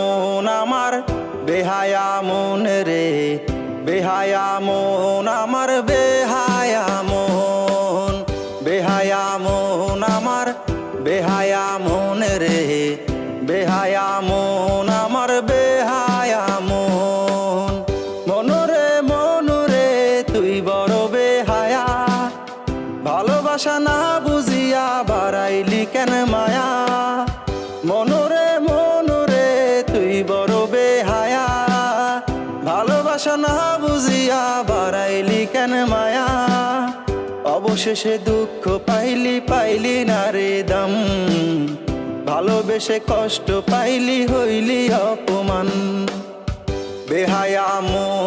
মন আমার বেহায়া মন রে, বেহায়া মন আমার বেহায়া মন, বেহায়া মন আমার বেহায়া মন রে, বেহায়া মন আমার বেহায়া মন। মনরে তুই বড় বেহায়া, ভালোবাসা না বুঝিয়া বাড়াইলি কেন মায়া। মনরে তুই বড় বেহায়া, ভালোবাসা না বুঝিয়া বাড়াইলি কেন মায়া। অবশেষে দুঃখ পাইলি না রে দাম, ভালোবেসে কষ্ট পাইলি হইলি অপমান। বেহায়া মন